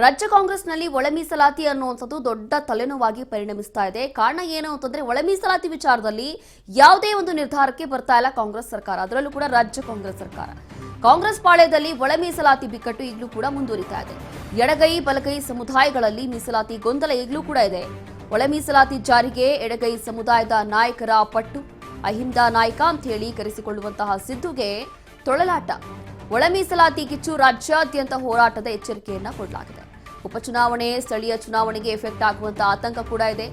ರಾಜ್ಯ ಕಾಂಗ್ರೆಸ್ನಲ್ಲಿ ಒಳ ಮೀಸಲಾತಿ ಅನ್ನುವಂಥದ್ದು ದೊಡ್ಡ ತಲೆನೋವಾಗಿ ಪರಿಣಮಿಸ್ತಾ ಇದೆ. ಕಾರಣ ಏನು ಅಂತಂದ್ರೆ ಒಳ ಮೀಸಲಾತಿ ವಿಚಾರದಲ್ಲಿ ಯಾವುದೇ ಒಂದು ನಿರ್ಧಾರಕ್ಕೆ ಬರ್ತಾ ಇಲ್ಲ ಕಾಂಗ್ರೆಸ್ ಸರ್ಕಾರ, ಅದರಲ್ಲೂ ಕೂಡ ರಾಜ್ಯ ಕಾಂಗ್ರೆಸ್ ಸರ್ಕಾರ. ಕಾಂಗ್ರೆಸ್ ಪಾಳ್ಯದಲ್ಲಿ ಒಳ ಮೀಸಲಾತಿ ಬಿಕ್ಕಟ್ಟು ಈಗಲೂ ಕೂಡ ಮುಂದುವರಿತಾ ಇದೆ. ಎಡಗೈ ಬಲಗೈ ಸಮುದಾಯಗಳಲ್ಲಿ ಮೀಸಲಾತಿ ಗೊಂದಲ ಈಗಲೂ ಕೂಡ ಇದೆ. ಒಳ ಮೀಸಲಾತಿ ಜಾರಿಗೆ ಎಡಗೈ ಸಮುದಾಯದ ನಾಯಕರ ಪಟ್ಟು, ಅಹಿಂದ ನಾಯಕ ಅಂತ ಹೇಳಿ ಕರೆಸಿಕೊಳ್ಳುವಂತಹ ಸಿದ್ದುಗೆ ತೊಳಲಾಟ. ಒಳ ಮೀಸಲಾತಿ ಕಿಚ್ಚು ರಾಜ್ಯಾದ್ಯಂತ ಹೋರಾಟದ ಎಚ್ಚರಿಕೆಯನ್ನ ಕೊಡಲಾಗಿದೆ. ಉಪಚುನಾವಣೆ, ಸ್ಥಳೀಯ ಚುನಾವಣೆಗೆ ಎಫೆಕ್ಟ್ ಆಗುವಂತಹ ಆತಂಕ ಕೂಡ ಇದೆ.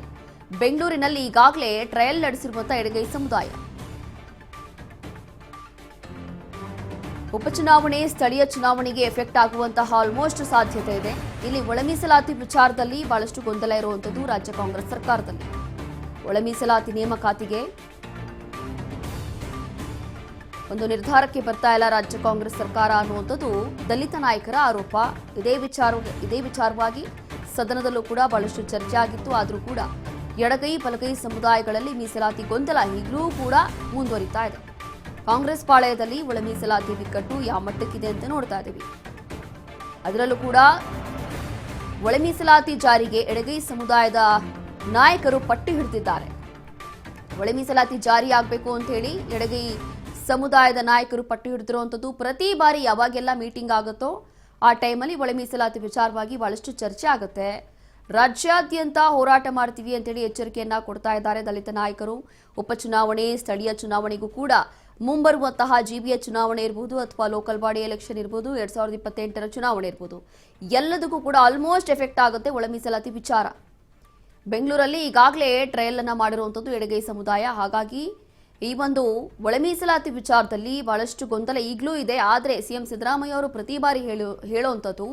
ಬೆಂಗಳೂರಿನಲ್ಲಿ ಈಗಾಗಲೇ ಟ್ರಯಲ್ ನಡೆಸಿರುವಂತಹ ಎಡಗೈ ಸಮುದಾಯ ಉಪಚುನಾವಣೆ, ಸ್ಥಳೀಯ ಚುನಾವಣೆಗೆ ಎಫೆಕ್ಟ್ ಆಗುವಂತಹ ಆಲ್ಮೋಸ್ಟ್ ಸಾಧ್ಯತೆ ಇದೆ. ಇಲ್ಲಿ ಒಳ ಮೀಸಲಾತಿ ವಿಚಾರದಲ್ಲಿ ಬಹಳಷ್ಟು ಗೊಂದಲ ಇರುವಂತದ್ದು ರಾಜ್ಯ ಕಾಂಗ್ರೆಸ್ ಸರ್ಕಾರದಲ್ಲಿ. ಒಳ ಮೀಸಲಾತಿ ನೇಮಕಾತಿಗೆ ಒಂದು ನಿರ್ಧಾರಕ್ಕೆ ಬರ್ತಾ ಇಲ್ಲ ರಾಜ್ಯ ಕಾಂಗ್ರೆಸ್ ಸರ್ಕಾರ ಅನ್ನುವಂಥದ್ದು ದಲಿತ ನಾಯಕರ ಆರೋಪ. ಇದೇ ವಿಚಾರವಾಗಿ ಸದನದಲ್ಲೂ ಕೂಡ ಬಹಳಷ್ಟು ಚರ್ಚೆ ಆಗಿತ್ತು. ಆದರೂ ಕೂಡ ಎಡಗೈ ಬಲಗೈ ಸಮುದಾಯಗಳಲ್ಲಿ ಮೀಸಲಾತಿ ಗೊಂದಲ ಈಗಲೂ ಕೂಡ ಮುಂದುವರಿತಾ ಇದೆ. ಕಾಂಗ್ರೆಸ್ ಪಾಳಯದಲ್ಲಿ ಒಳ ಮೀಸಲಾತಿ ಬಿಕ್ಕಟ್ಟು ಯಾವ ಮಟ್ಟಕ್ಕಿದೆ ಅಂತ ನೋಡ್ತಾ ಇದ್ದೀವಿ. ಅದರಲ್ಲೂ ಕೂಡ ಒಳ ಮೀಸಲಾತಿ ಜಾರಿಗೆ ಎಡಗೈ ಸಮುದಾಯದ ನಾಯಕರು ಪಟ್ಟು ಹಿಡಿದಿದ್ದಾರೆ. ಒಳ ಮೀಸಲಾತಿ ಜಾರಿಯಾಗಬೇಕು ಅಂತ ಹೇಳಿ ಎಡಗೈ ಸಮುದಾಯದ ನಾಯಕರು ಪಟ್ಟು ಹಿಡಿದಿರುವಂಥದ್ದು. ಪ್ರತಿ ಬಾರಿ ಯಾವಾಗೆಲ್ಲ ಮೀಟಿಂಗ್ ಆಗುತ್ತೋ ಆ ಟೈಮಲ್ಲಿ ಒಳ ಮೀಸಲಾತಿ ವಿಚಾರವಾಗಿ ಬಹಳಷ್ಟು ಚರ್ಚೆ ಆಗುತ್ತೆ. ರಾಜ್ಯಾದ್ಯಂತ ಹೋರಾಟ ಮಾಡ್ತೀವಿ ಅಂತೇಳಿ ಎಚ್ಚರಿಕೆಯನ್ನ ಕೊಡ್ತಾ ಇದ್ದಾರೆ ದಲಿತ ನಾಯಕರು. ಉಪಚುನಾವಣೆ, ಸ್ಥಳೀಯ ಚುನಾವಣೆಗೂ ಕೂಡ ಮುಂಬರುವಂತಹ ಜಿಬಿಎ ಚುನಾವಣೆ ಇರಬಹುದು ಅಥವಾ ಲೋಕಲ್ ಬಾಡಿ ಎಲೆಕ್ಷನ್ ಇರಬಹುದು, 2028ರ ಚುನಾವಣೆ ಇರಬಹುದು, ಎಲ್ಲದಕ್ಕೂ ಕೂಡ ಆಲ್ಮೋಸ್ಟ್ ಎಫೆಕ್ಟ್ ಆಗುತ್ತೆ ಒಳ ಮೀಸಲಾತಿ ವಿಚಾರ. ಬೆಂಗಳೂರಲ್ಲಿ ಈಗಾಗಲೇ ಟ್ರಯಲ್ ಅನ್ನ ಮಾಡಿರುವಂಥದ್ದು ಎಡಗೈ ಸಮುದಾಯ. ಹಾಗಾಗಿ ಈ ಒಂದು ಒಳ ಮೀಸಲಾತಿ ವಿಚಾರದಲ್ಲಿ ಬಹಳಷ್ಟು ಗೊಂದಲ ಈಗಲೂ ಇದೆ. ಆದರೆ ಸಿಎಂ ಸಿದ್ದರಾಮಯ್ಯ ಅವರು ಪ್ರತಿ ಬಾರಿ ಹೇಳುವಂಥದ್ದು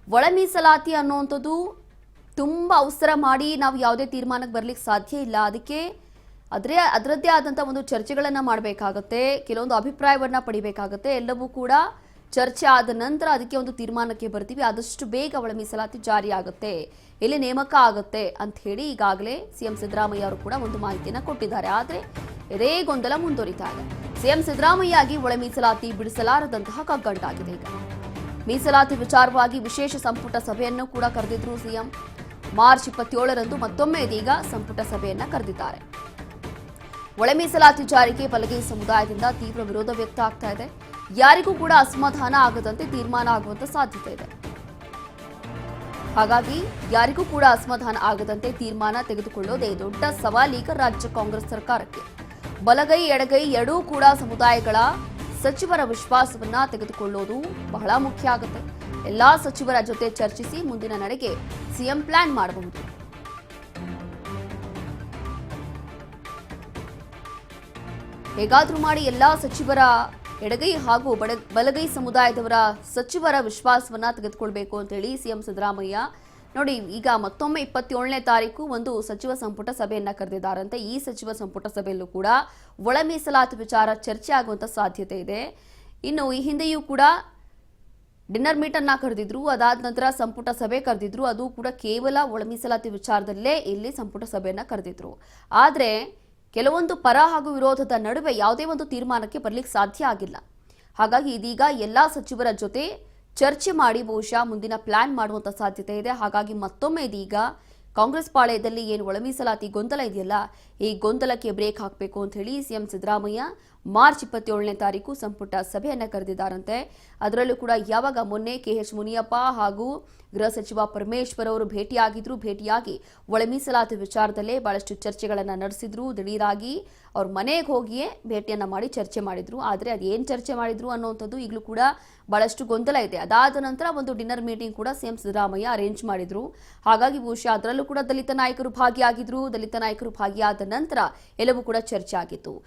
ಒಳ ಮೀಸಲಾತಿ ಅನ್ನುವಂಥದ್ದು ತುಂಬ ಅವಸರ ಮಾಡಿ ನಾವು ಯಾವುದೇ ತೀರ್ಮಾನಕ್ಕೆ ಬರಲಿಕ್ಕೆ ಸಾಧ್ಯ ಇಲ್ಲ. ಅದಕ್ಕೆ ಅದರದ್ದೇ ಆದಂಥ ಒಂದು ಚರ್ಚೆಗಳನ್ನು ಮಾಡಬೇಕಾಗತ್ತೆ, ಕೆಲವೊಂದು ಅಭಿಪ್ರಾಯವನ್ನು ಪಡಿಬೇಕಾಗತ್ತೆ. ಎಲ್ಲವೂ ಕೂಡ ಚರ್ಚೆ ಆದ ನಂತರ ಅದಕ್ಕೆ ಒಂದು ತೀರ್ಮಾನಕ್ಕೆ ಬರ್ತೀವಿ. ಆದಷ್ಟು ಬೇಗ ಒಳ ಮೀಸಲಾತಿ ಜಾರಿ ಆಗುತ್ತೆ, ಇಲ್ಲಿ ನೇಮಕ ಆಗುತ್ತೆ ಅಂತ ಹೇಳಿ ಈಗಾಗಲೇ ಸಿಎಂ ಸಿದ್ದರಾಮಯ್ಯ ಅವರು ಕೂಡ ಒಂದು ಮಾಹಿತಿಯನ್ನು ಕೊಟ್ಟಿದ್ದಾರೆ. ಆದರೆ ಇದೇ ಗೊಂದಲ ಮುಂದುವರಿತಾ ಇದೆ. ಸಿಎಂ ಸಿದ್ದರಾಮಯ್ಯ ಆಗಿ ಒಳ ಮೀಸಲಾತಿ ಬಿಡಿಸಲಾರದಂತಹ ಕಗ್ಗಂಟಾಗಿದೆ. ಈಗ ಮೀಸಲಾತಿ ವಿಚಾರವಾಗಿ ವಿಶೇಷ ಸಂಪುಟ ಸಭೆಯನ್ನು ಕೂಡ ಕರೆದಿದ್ರು ಸಿಎಂ. ಮಾರ್ಚ್ 27ರಂದು ಮತ್ತೊಮ್ಮೆ ಇದೀಗ ಸಂಪುಟ ಸಭೆಯನ್ನ ಕರೆದಿದ್ದಾರೆ. ಒಳ ಮೀಸಲಾತಿ ಜಾರಿಗೆ ಬಲಗೈ ಸಮುದಾಯದಿಂದ ತೀವ್ರ ವಿರೋಧ ವ್ಯಕ್ತ ಆಗ್ತಾ ಇದೆ. ಯಾರಿಗೂ ಕೂಡ ಅಸಮಾಧಾನ ಆಗದಂತೆ ತೀರ್ಮಾನ ಆಗುವಂತ ಸಾಧ್ಯತೆ ಇದೆ. ಹಾಗಾಗಿ ಯಾರಿಗೂ ಕೂಡ ಅಸಮಾಧಾನ ಆಗದಂತೆ ತೀರ್ಮಾನ ತೆಗೆದುಕೊಳ್ಳೋದೇ ದೊಡ್ಡ ಸವಾಲೀಗ ರಾಜ್ಯ ಕಾಂಗ್ರೆಸ್ ಸರ್ಕಾರಕ್ಕೆ. ಬಲಗೈ ಎಡಗೈ ಎರಡೂ ಕೂಡ ಸಮುದಾಯಗಳ ಸಚಿವರ ವಿಶ್ವಾಸವನ್ನ ತೆಗೆದುಕೊಳ್ಳೋದು ಬಹಳ ಮುಖ್ಯ ಆಗುತ್ತೆ. ಎಲ್ಲಾ ಸಚಿವರ ಜೊತೆ ಚರ್ಚಿಸಿ ಮುಂದಿನ ನಡೆಗೆ ಸಿಎಂ ಪ್ಲಾನ್ ಮಾಡಬಹುದು. ಹೇಗಾದ್ರೂ ಮಾಡಿ ಎಲ್ಲಾ ಸಚಿವರ ಎಡಗೈ ಹಾಗೂ ಬಲಗೈ ಸಮುದಾಯದವರ ಸಚಿವರ ವಿಶ್ವಾಸವನ್ನ ತೆಗೆದುಕೊಳ್ಬೇಕು ಅಂತ ಹೇಳಿ ಸಿಎಂ ಸಿದ್ದರಾಮಯ್ಯ ನೋಡಿ ಈಗ ಮತ್ತೊಮ್ಮೆ 27ನೇ ತಾರೀಕು ಒಂದು ಸಚಿವ ಸಂಪುಟ ಸಭೆಯನ್ನ ಕರೆದಿದ್ದಾರಂತೆ. ಈ ಸಚಿವ ಸಂಪುಟ ಸಭೆಯಲ್ಲೂ ಕೂಡ ಒಳ ಮೀಸಲಾತಿ ವಿಚಾರ ಚರ್ಚೆ ಆಗುವಂತ ಸಾಧ್ಯತೆ ಇದೆ. ಇನ್ನು ಈ ಹಿಂದೆಯೂ ಕೂಡ ಡಿನ್ನರ್ ಮೀಟ್ ಅನ್ನ ಕರೆದಿದ್ರು, ಅದಾದ ನಂತರ ಸಂಪುಟ ಸಭೆ ಕರೆದಿದ್ರು. ಅದು ಕೂಡ ಕೇವಲ ಒಳ ಮೀಸಲಾತಿ ವಿಚಾರದಲ್ಲೇ ಇಲ್ಲಿ ಸಂಪುಟ ಸಭೆಯನ್ನ ಕರೆದಿದ್ರು. ಆದ್ರೆ ಕೆಲವೊಂದು ಪರ ಹಾಗೂ ವಿರೋಧದ ನಡುವೆ ಯಾವುದೇ ಒಂದು ತೀರ್ಮಾನಕ್ಕೆ ಬರಲಿಕ್ಕೆ ಸಾಧ್ಯ ಆಗಿಲ್ಲ. ಹಾಗಾಗಿ ಇದೀಗ ಎಲ್ಲಾ ಸಚಿವರ ಜೊತೆ ಚರ್ಚೆ ಮಾಡಿ ಬಹುಶಃ ಮುಂದಿನ ಪ್ಲಾನ್ ಮಾಡುವಂತ ಸಾಧ್ಯತೆ ಇದೆ. ಹಾಗಾಗಿ ಮತ್ತೊಮ್ಮೆ ಇದೀಗ ಕಾಂಗ್ರೆಸ್ ಪಾಳ್ಯದಲ್ಲಿ ಏನು ಒಳ ಮೀಸಲಾತಿ ಗೊಂದಲ ಇದೆಯಲ್ಲ, ಈ ಗೊಂದಲಕ್ಕೆ ಬ್ರೇಕ್ ಹಾಕಬೇಕು ಅಂತ ಹೇಳಿ ಸಿಎಂ ಸಿದ್ದರಾಮಯ್ಯ ಮಾರ್ಚ್ 27ನೇ ತಾರೀಕು ಸಂಪುಟ ಸಭೆಯನ್ನ ಕರೆದಿದ್ದಾರಂತೆ. ಅದರಲ್ಲೂ ಕೂಡ ಯಾವಾಗ ಮೊನ್ನೆ KH ಮುನಿಯಪ್ಪ ಹಾಗೂ ಗೃಹ ಸಚಿವ ಪರಮೇಶ್ವರ್ ಅವರು ಭೇಟಿಯಾಗಿ ಒಳ ಮೀಸಲಾತಿ ವಿಚಾರದಲ್ಲೇ ಬಹಳಷ್ಟು ಚರ್ಚೆಗಳನ್ನು ನಡೆಸಿದ್ರು. ದಿಢೀರಾಗಿ ಅವ್ರ ಮನೆಗೆ ಹೋಗಿಯೇ ಭೇಟಿಯನ್ನ ಮಾಡಿ ಚರ್ಚೆ ಮಾಡಿದ್ರು. ಆದರೆ ಅದೇನು ಚರ್ಚೆ ಮಾಡಿದ್ರು ಅನ್ನುವಂಥದ್ದು ಈಗಲೂ ಕೂಡ ಬಹಳಷ್ಟು ಗೊಂದಲ ಇದೆ. ಅದಾದ ನಂತರ ಒಂದು ಡಿನ್ನರ್ ಮೀಟಿಂಗ್ ಕೂಡ ಸಿಎಂ ಸಿದ್ದರಾಮಯ್ಯ ಅರೇಂಜ್ ಮಾಡಿದ್ರು. ಹಾಗಾಗಿ ಬಹುಶಃ ಅದರಲ್ಲೂ ಕೂಡ ದಲಿತ ನಾಯಕರು ಭಾಗಿಯಾಗಿದ್ರು. ದಲಿತ ನಾಯಕರು ಭಾಗಿಯಾದ ನಂತರ ಎಲ್ಲವೂ ಕೂಡ ಚರ್ಚೆ ಆಗಿತ್ತು.